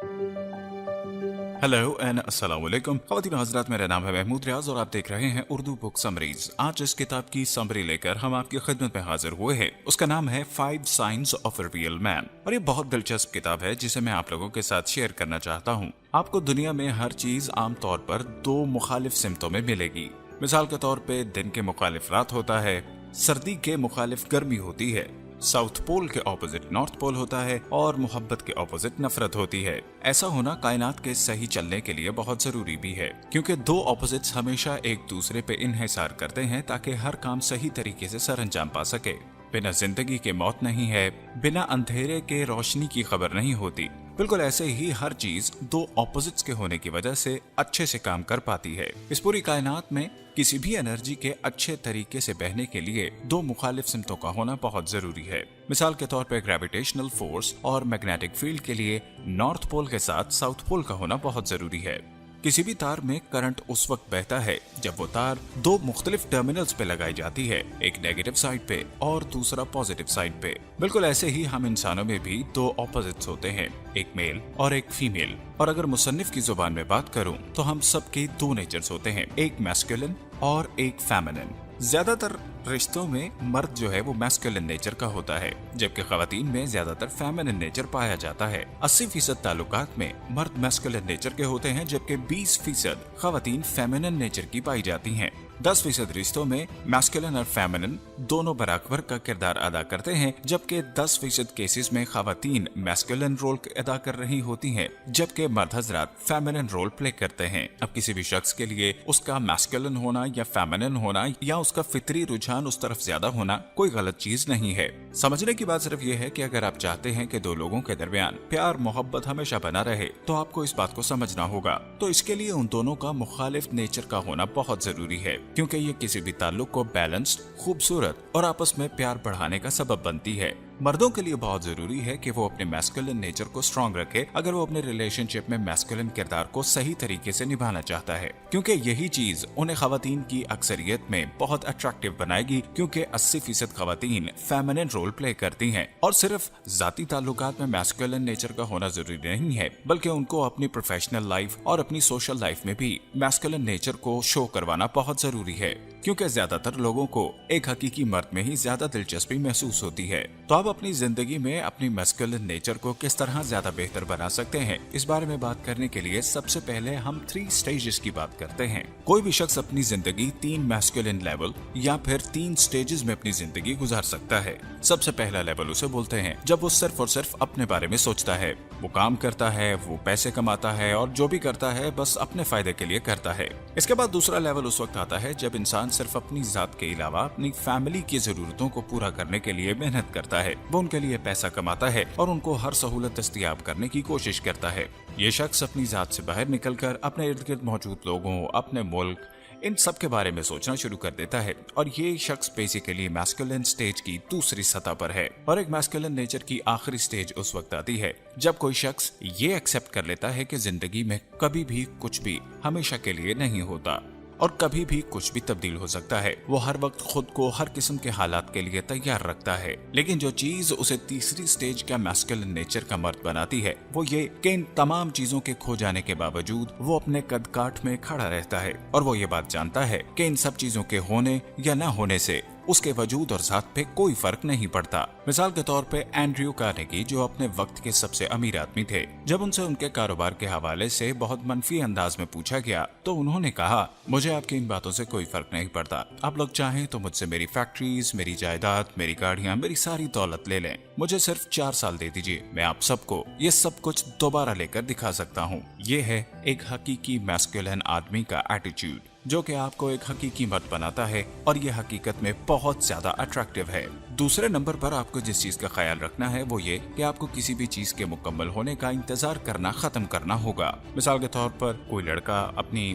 Hello and अस्सलाम वालेकुम ख़वातीन और हज़रात, मेरा नाम है महमूद रियाज और आप देख रहे हैं उर्दू बुक समरीज। आज इस किताब की समरी लेकर हम आपकी खिदमत में हाजिर हुए हैं। उसका नाम है 5 science of a real man और ये बहुत दिलचस्प किताब है जिसे मैं आप लोगों के साथ शेयर करना चाहता हूँ। आपको दुनिया में हर चीज आमतौर पर 2 मुखालिफ सिमतों में मिलेगी। मिसाल के तौर पे दिन के मुखालिफ रात होता है, सर्दी के मुखालिफ गर्मी होती है, साउथ पोल के ऑपोजिट नॉर्थ पोल होता है और मोहब्बत के ऑपोजिट नफरत होती है। ऐसा होना कायनात के सही चलने के लिए बहुत जरूरी भी है, क्योंकि 2 ऑपोजिट्स हमेशा एक दूसरे पे इन्हिसार करते हैं ताकि हर काम सही तरीके से सरअंजाम पा सके। बिना जिंदगी के मौत नहीं है, बिना अंधेरे के रोशनी की खबर नहीं होती। बिल्कुल ऐसे ही हर चीज 2 ऑपोजिट्स के होने की वजह से अच्छे से काम कर पाती है। इस पूरी कायनात में किसी भी एनर्जी के अच्छे तरीके से बहने के लिए 2 मुखालिफ सिमतों का होना बहुत जरूरी है। मिसाल के तौर पर ग्रेविटेशनल फोर्स और मैग्नेटिक फील्ड के लिए नॉर्थ पोल के साथ साउथ पोल का होना बहुत जरूरी है। किसी भी तार में करंट उस वक्त बहता है जब वो तार 2 मुख्तलिफ टर्मिनल्स पे लगाई जाती है, एक नेगेटिव साइड पे और दूसरा पॉजिटिव साइड पे। बिल्कुल ऐसे ही हम इंसानों में भी 2 ऑपोजिट्स होते हैं, एक मेल और एक फीमेल। और अगर मुसन्निफ की जुबान में बात करूं तो हम सबके 2 नेचर्स होते हैं, एक मैस्कुलिन और एक फेमिनिन। ज्यादातर रिश्तों में मर्द जो है वो मैस्कुलिन नेचर का होता है, जबकि खवातीन में ज्यादातर फेमिनिन नेचर पाया जाता है। 80% ताल्लुकात में मर्द मैस्कुलिन नेचर के होते हैं, जबकि 20% खवातीन फेमिनिन नेचर की पाई जाती हैं। 10% रिश्तों में मैस्कुलिन और फेमिनिन दोनों बराबर का किरदार अदा करते हैं, जबकि 10% केसेस में खवातीन मैस्कुलिन रोल अदा कर रही होती हैं, जबकि मर्द हजरात फेमिनिन रोल प्ले करते हैं। अब किसी भी शख्स के लिए उसका मैस्कुलिन होना या फेमिनिन होना या उसका फितरी रुझान उस तरफ ज्यादा होना कोई गलत चीज नहीं है। समझने की बात सिर्फ ये है कि अगर आप चाहते हैं कि 2 लोगों के दरमियान प्यार मोहब्बत हमेशा बना रहे तो आपको इस बात को समझना होगा। तो इसके लिए उन दोनों का मुखालिफ नेचर का होना बहुत जरूरी है, क्योंकि ये किसी भी ताल्लुक को बैलेंस्ड, खूबसूरत और आपस में प्यार बढ़ाने का सबब बनती है। मर्दों के लिए बहुत जरूरी है कि वो अपने मैस्कुलिन नेचर को स्ट्रॉन्ग रखे अगर वो अपने रिलेशनशिप में मैस्कुलिन किरदार को सही तरीके से निभाना चाहता है, क्योंकि यही चीज उन्हें खवातीन की अक्सरियत में बहुत अट्रैक्टिव बनाएगी, क्योंकि 80% खवातीन फेमिनिन रोल प्ले करती हैं। और सिर्फ जाती ताल्लुकात में मैस्कुलिन नेचर का होना जरूरी नहीं है, बल्कि उनको अपनी प्रोफेशनल लाइफ और अपनी सोशल लाइफ में भी मैस्कुलिन नेचर को शो करवाना बहुत जरूरी है, क्योंकि ज्यादातर लोगों को एक हकीकी मर्द में ही ज्यादा दिलचस्पी महसूस होती है। तो आप अपनी जिंदगी में अपनी मैस्कुलिन नेचर को किस तरह ज्यादा बेहतर बना सकते हैं, इस बारे में बात करने के लिए सबसे पहले हम 3 स्टेजेस की बात करते हैं। कोई भी शख्स अपनी जिंदगी 3 मैस्कुलिन लेवल या फिर 3 स्टेजेस में अपनी जिंदगी गुजार सकता है। सबसे पहला लेवल उसे बोलते हैं जब वो सिर्फ और सिर्फ अपने बारे में सोचता है। वो काम करता है, वो पैसे कमाता है और जो भी करता है बस अपने फायदे के लिए करता है। इसके बाद दूसरा लेवल उस वक्त आता है जब इंसान सिर्फ अपनी जात के अलावा अपनी फैमिली की जरूरतों को पूरा करने के लिए मेहनत करता है। वो उनके लिए पैसा कमाता है और उनको हर सहूलत दस्तयाब करने की कोशिश करता है। ये शख्स अपनी जात से बाहर निकलकर अपने इर्द गिर्द मौजूद लोगों, अपने मुल्क, इन सब के बारे में सोचना शुरू कर देता है। और ये शख्स बेसिकली मैस्कुलिन स्टेज की दूसरी सतह पर है। और एक मैस्कुलिन नेचर की आखिरी स्टेज उस वक्त आती है जब कोई शख्स ये एक्सेप्ट कर लेता है कि जिंदगी में कभी भी कुछ भी हमेशा के लिए नहीं होता और कभी भी कुछ भी तब्दील हो सकता है। वो हर वक्त खुद को हर किस्म के हालात के लिए तैयार रखता है। लेकिन जो चीज उसे तीसरी स्टेज का मैस्कुलिन नेचर का मर्द बनाती है वो ये कि इन तमाम चीजों के खो जाने के बावजूद वो अपने कद काठ में खड़ा रहता है और वो ये बात जानता है कि इन सब चीजों के होने या न होने से उसके वजूद और जात पे कोई फर्क नहीं पड़ता। मिसाल के तौर पे एंड्रयू कार्नेगी, जो अपने वक्त के सबसे अमीर आदमी थे, जब उनसे उनके कारोबार के हवाले से बहुत मनफी अंदाज में पूछा गया तो उन्होंने कहा, मुझे आपकी इन बातों से कोई फर्क नहीं पड़ता। आप लोग चाहें तो मुझसे मेरी फैक्ट्रीज, मेरी जायदाद, मेरी गाड़ियां, मेरी सारी दौलत ले लें। मुझे सिर्फ 4 साल दे दीजिए, मैं आप सबको ये सब कुछ दोबारा लेकर दिखा सकता हूँ। ये है एक हकीकी मैस्कुलिन आदमी का एटीट्यूड, जो कि आपको एक हकीकी मर्द बनाता है और ये हकीकत में बहुत ज्यादा अट्रैक्टिव है। दूसरे नंबर पर आपको जिस चीज का ख्याल रखना है वो ये कि आपको किसी भी चीज के मुकम्मल होने का इंतजार करना खत्म करना होगा। मिसाल के तौर पर कोई लड़का अपनी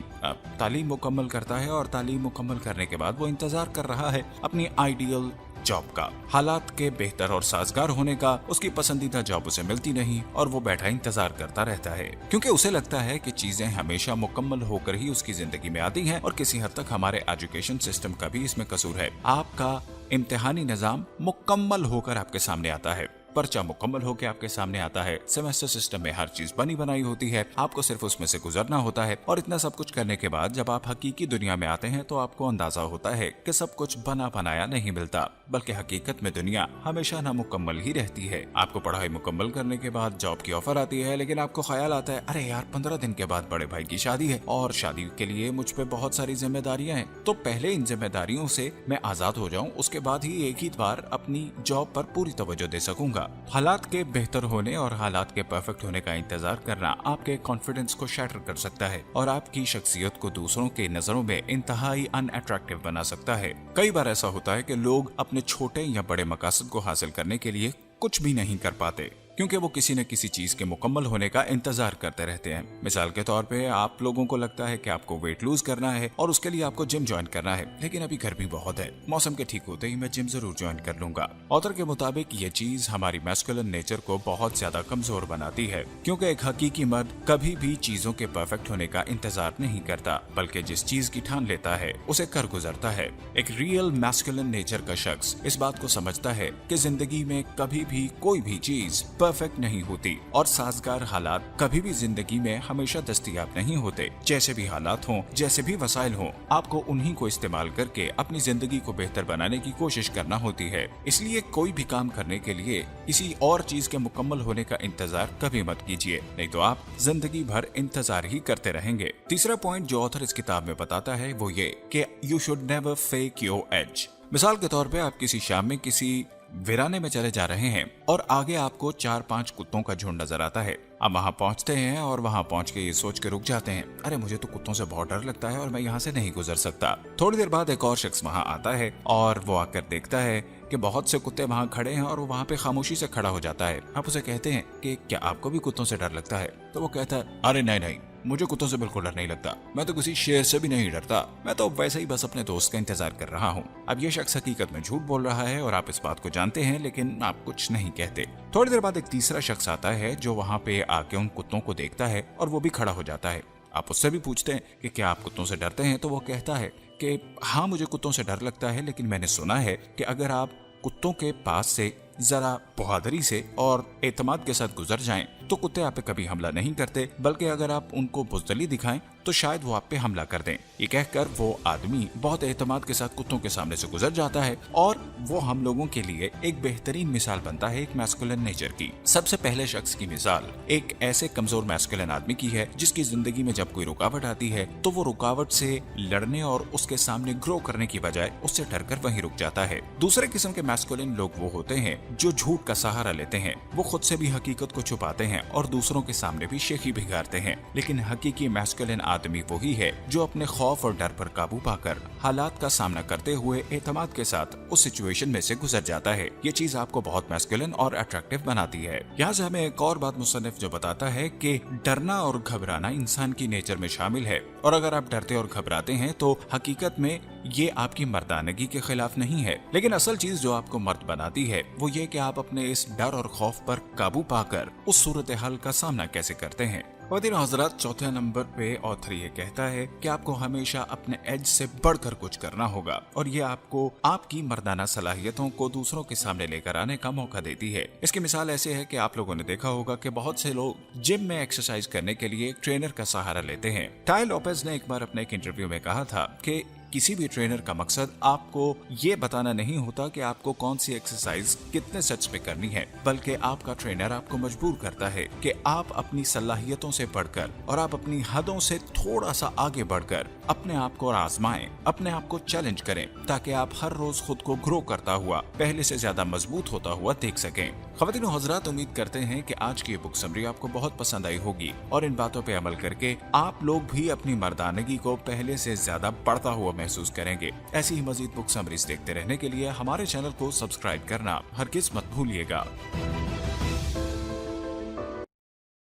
तालीम मुकम्मल करता है और तालीम मुकम्मल करने के बाद वो इंतजार कर रहा है अपनी आइडियल जॉब का, हालात के बेहतर और साजगार होने का। उसकी पसंदीदा जॉब उसे मिलती नहीं और वो बैठा इंतजार करता रहता है, क्योंकि उसे लगता है कि चीजें हमेशा मुकम्मल होकर ही उसकी जिंदगी में आती हैं और किसी हद तक हमारे एजुकेशन सिस्टम का भी इसमें कसूर है। आपका इम्तिहानी निजाम मुकम्मल होकर आपके सामने आता है, पर्चा मुकम्मल होकर आपके सामने आता है। सेमेस्टर सिस्टम में हर चीज बनी बनाई होती है, आपको सिर्फ उसमें से गुजरना होता है। और इतना सब कुछ करने के बाद जब आप हकीकी दुनिया में आते हैं तो आपको अंदाजा होता है कि सब कुछ बना बनाया नहीं मिलता, बल्कि हकीकत में दुनिया हमेशा नामुकम्मल ही रहती है। आपको पढ़ाई मुकम्मल करने के बाद जॉब की ऑफर आती है, लेकिन आपको ख्याल आता है अरे यार 15 दिन के बाद बड़े भाई की शादी है और शादी के लिए मुझ पे बहुत सारी जिम्मेदारियां हैं, तो पहले इन जिम्मेदारियों से मैं आजाद हो जाऊं, उसके बाद ही एक ही बार अपनी जॉब पर पूरी तवज्जो दे सकूंगा। हालात के बेहतर होने और हालात के परफेक्ट होने का इंतजार करना आपके कॉन्फिडेंस को शैटर कर सकता है और आपकी शख्सियत को दूसरों के नजरों में इंतहाई अनअट्रैक्टिव बना सकता है। कई बार ऐसा होता है कि लोग अपने छोटे या बड़े मकासद को हासिल करने के लिए कुछ भी नहीं कर पाते, क्योंकि वो किसी न किसी चीज के मुकम्मल होने का इंतजार करते रहते हैं। मिसाल के तौर पे आप लोगों को लगता है कि आपको वेट लूज करना है और उसके लिए आपको जिम ज्वाइन करना है, लेकिन अभी गर्मी बहुत है, मौसम के ठीक होते ही मैं जिम जरूर ज्वाइन कर लूंगा। ऑथर के मुताबिक ये चीज हमारी मैस्कुलिन नेचर को बहुत ज्यादा कमजोर बनाती है, क्योंकि एक हकीकी मर्द कभी भी चीजों के परफेक्ट होने का इंतजार नहीं करता, बल्कि जिस चीज की ठान लेता है उसे कर गुजरता है। एक रियल मैस्कुलिन नेचर का शख्स इस बात को समझता है कि जिंदगी में कभी भी कोई भी चीज परफेक्ट नहीं होती और साजगार हालात कभी भी जिंदगी में हमेशा दस्तयाब नहीं होते। जैसे भी हालात हों, जैसे भी वसाइल हों, आपको उन्हीं को इस्तेमाल करके अपनी जिंदगी को बेहतर बनाने की कोशिश करना होती है। इसलिए कोई भी काम करने के लिए किसी और चीज के मुकम्मल होने का इंतजार कभी मत कीजिए, नहीं तो आप जिंदगी भर इंतजार ही करते रहेंगे। तीसरा पॉइंट जो ऑथर इस किताब में बताता है वो ये कि you should never fake your age. मिसाल के तौर पे आप किसी शाम में किसी वीराने में चले जा रहे हैं और आगे आपको 4-5 कुत्तों का झुंड नजर आता है। आप वहां पहुंचते हैं और वहां पहुंच के ये सोच के रुक जाते हैं, अरे मुझे तो कुत्तों से बहुत डर लगता है और मैं यहाँ से नहीं गुजर सकता। थोड़ी देर बाद एक और शख्स वहां आता है और वो आकर देखता है कि बहुत से कुत्ते वहां खड़े हैं और वो वहां पे खामोशी से खड़ा हो जाता है। आप उसे कहते हैं कि क्या आपको भी कुत्तों से डर लगता है? तो वो कहता है अरे नहीं, मुझे कुत्तों से बिल्कुल डर नहीं लगता, मैं तो किसी शेर से भी नहीं डरता, मैं तो वैसे ही बस अपने दोस्त का इंतजार कर रहा हूँ। अब ये शख्स हकीकत में झूठ बोल रहा है और आप इस बात को जानते हैं, लेकिन आप कुछ नहीं कहते। थोड़ी देर बाद एक तीसरा शख्स आता है जो वहाँ पे आके उन कुत्तों को देखता है और वो भी खड़ा हो जाता है। आप उससे भी पूछते हैं कि क्या आप कुत्तों से डरते हैं? तो वो कहता है कि हाँ मुझे कुत्तों से डर लगता है, लेकिन मैंने सुना है कि अगर आप कुत्तों के पास से जरा बहादुरी से और एतमाद के साथ गुजर जाएं तो कुत्ते आप पे कभी हमला नहीं करते, बल्कि अगर आप उनको बुज़दिली दिखाएं तो शायद वो आप पे हमला कर दें। ये कहकर वो आदमी बहुत एतमाद के साथ कुत्तों के सामने से गुजर जाता है और वो हम लोगों के लिए एक बेहतरीन मिसाल बनता है एक मैस्कुलिन नेचर की। सबसे पहले शख्स की मिसाल एक ऐसे कमजोर मैस्कुलिन आदमी की है जिसकी जिंदगी में जब कोई रुकावट आती है तो वो रुकावट से लड़ने और उसके सामने ग्रो करने की बजाय उससे डरकर वहीं रुक जाता है। दूसरे किस्म के मैस्कुलिन लोग वो होते हैं जो झूठ का सहारा लेते हैं, वो खुद से भी हकीकत को छुपाते हैं और दूसरों के सामने भी शेखी भिगारते हैं। लेकिन हकीकी मैस्कुलिन आदमी वही है जो अपने खौफ और डर पर काबू पाकर हालात का सामना करते हुए एतमाद के साथ उस सिचुएशन में से गुजर जाता है। ये चीज आपको बहुत मैस्कुलिन और अट्रैक्टिव बनाती है। यहाँ से हमें एक और बात मुसन्निफ जो बताता है कि डरना और घबराना इंसान की नेचर में शामिल है, और अगर आप डरते और घबराते हैं तो हकीकत में ये आपकी मर्दानगी के खिलाफ नहीं है। लेकिन असल चीज जो आपको मर्द बनाती है वो ये कि आप अपने इस डर और खौफ पर काबू पाकर उस सूरत हाल का सामना कैसे करते हैं। ख़वातीन हज़रात, चौथे नंबर पे ऑथर ये कहता है कि आपको हमेशा अपने एज से बढ़कर कुछ करना होगा, और ये आपको आपकी मर्दाना सलाहियतों को दूसरों के सामने लेकर आने का मौका देती है। इसकी मिसाल ऐसे है कि आप लोगों ने देखा होगा कि बहुत से लोग जिम में एक्सरसाइज करने के लिए एक ट्रेनर का सहारा लेते हैं। टाई लोपेज ने एक बार अपने एक इंटरव्यू में कहा था कि किसी भी ट्रेनर का मकसद आपको ये बताना नहीं होता कि आपको कौन सी एक्सरसाइज कितने सेट्स पे करनी है, बल्कि आपका ट्रेनर आपको मजबूर करता है कि आप अपनी सलाहियतों से बढ़कर और आप अपनी हदों से थोड़ा सा आगे बढ़कर अपने आप को आजमाएं, अपने आप को चैलेंज करें, ताकि आप हर रोज खुद को ग्रो करता हुआ पहले से ज्यादा मजबूत होता हुआ देख सकें। ख़वातीन हज़रात, उम्मीद करते हैं कि आज की बुक समरी आपको बहुत पसंद आई होगी और इन बातों पे अमल करके आप लोग भी अपनी मर्दानगी को पहले से ज्यादा बढ़ता हुआ महसूस करेंगे। ऐसी ही मजीद बुक समरीज देखते रहने के लिए हमारे चैनल को सब्सक्राइब करना हरगिज मत भूलिएगा।